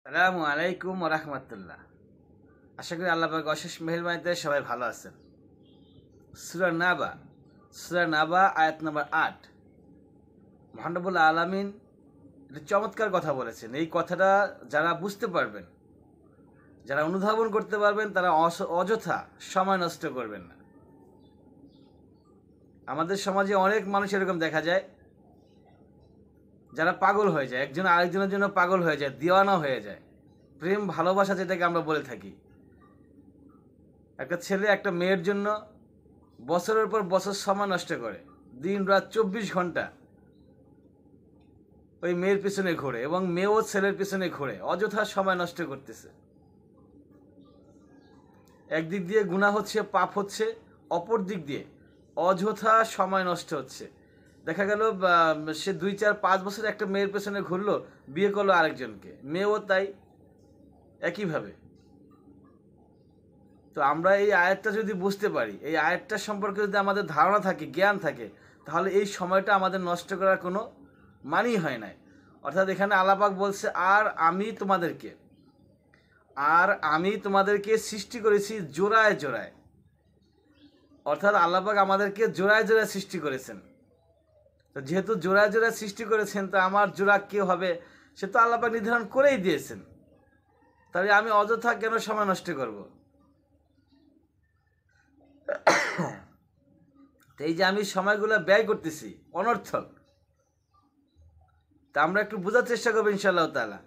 আসসালামু আলাইকুম রহমতুল্লাহ। আশা করি আল্লাহ পাক অশেষ মেহেরবানিতে সবাই ভালো আছেন। সূরা নাবা আয়াত নম্বর 8। মহান রব্বুল আলামিন একটা চমৎকার কথা বলেছেন। এই কথাটা যারা বুঝতে পারবেন, যারা অনুধাবন করতে পারবেন, তারা অযথা সময় নষ্ট করবেন না। আমাদের সমাজে অনেক মানুষ এরকম দেখা যায়, যারা পাগল হয়ে যায়, একজন আরেকজনের জন্য পাগল হয়ে যায়, দিওয়ানা হয়ে যায়। প্রেম ভালোবাসা যেটাকে আমরা বলে থাকি। একটা ছেলে একটা মেয়ের জন্য বছরের পর বছর সময় নষ্ট করে, দিন রাত 24 ঘন্টা ওই মেয়ের পিছনে ঘোরে, এবং মেয়েও ছেলের পিছনে ঘোরে, অযথা সময় নষ্ট করতেছে। একদিক দিয়ে গুনাহ হচ্ছে, পাপ হচ্ছে, অপর দিক দিয়ে অযথা সময় নষ্ট হচ্ছে। দেখা গেল সে 2, 4, 5 বছর একটা মেয়ের পেছনে ঘুরলো, বিয়ে করলো আরেকজনকে, মেয়েও তাই একইভাবে। তো আমরা এই আয়াতটা যদি বুঝতে পারি, এই আয়াতটা সম্পর্কে যদি আমাদের ধারণা থাকে, জ্ঞান থাকে, তাহলে এই সময়টা আমাদের নষ্ট করার কোনো মানেই হয় না। অর্থাৎ এখানে আল্লাহ পাক বলছে, আর আমি তোমাদেরকে সৃষ্টি করেছি জোড়ায় জোড়ায়। অর্থাৎ আল্লাহ পাক আমাদেরকে জোড়ায় জোড়ায় সৃষ্টি করেছেন। তো যেহেতু জোড়ায় জোড়ায় সৃষ্টি করেছেন, তো আমার জোড়া কে হবে সে তো আল্লাহ পাক নির্ধারণ করেই দিয়েছেন। তাহলে আমি অযথা কেন সময় নষ্ট করব? তো এই যে আমি সময়গুলো ব্যয় করতেছি অনর্থক, তা আমরা একটু বোঝার চেষ্টা করবো ইনশাআল্লাহ তাআলা।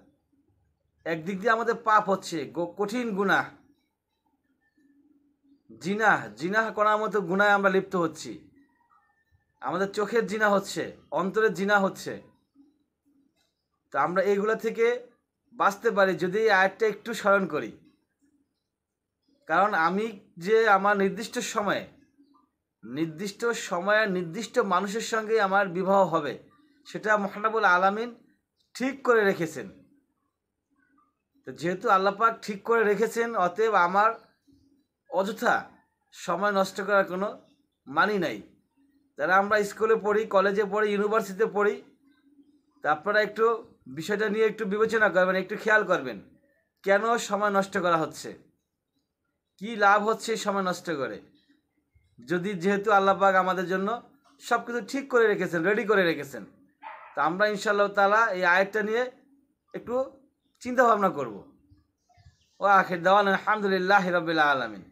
একদিক দিয়ে আমাদের পাপ হচ্ছে, কঠিন গুনাহ, জিনাহ করার মতো গুনায় আমরা লিপ্ত হচ্ছি। আমাদের চোখের জিনা হচ্ছে, অন্তরের জিনা হচ্ছে। তো আমরা এইগুলা থেকে বাঁচতে পারি যদি এই আয়াতটা একটু স্মরণ করি। কারণ আমি যে আমার নির্দিষ্ট সময়ে নির্দিষ্ট মানুষের সঙ্গে আমার বিবাহ হবে, সেটা মহান রব্বুল আলামিন ঠিক করে রেখেছেন। তো যেহেতু আল্লাহ পাক ঠিক করে রেখেছেন, অতএব আমার অযথা সময় নষ্ট করার কোনো মানি নাই। যারা আমরা স্কুলে পড়ি, কলেজে পড়ি, ইউনিভার্সিটিতে পড়ি, তা আপনারা একটু বিষয়টা নিয়ে একটু বিবেচনা করবেন, একটু খেয়াল করবেন, কেন সময় নষ্ট করা হচ্ছে, কি লাভ হচ্ছে সময় নষ্ট করে। যেহেতু আল্লাহ পাক আমাদের জন্য সব কিছু ঠিক করে রেখেছেন, রেডি করে রেখেছেন, তা আমরা ইনশাআল্লাহ তাআলা এই আয়াতটা নিয়ে একটু চিন্তা ভাবনা করব। ওয়া আখির দাওয়ানা আলহামদুলিল্লাহি রাব্বিল আলামিন।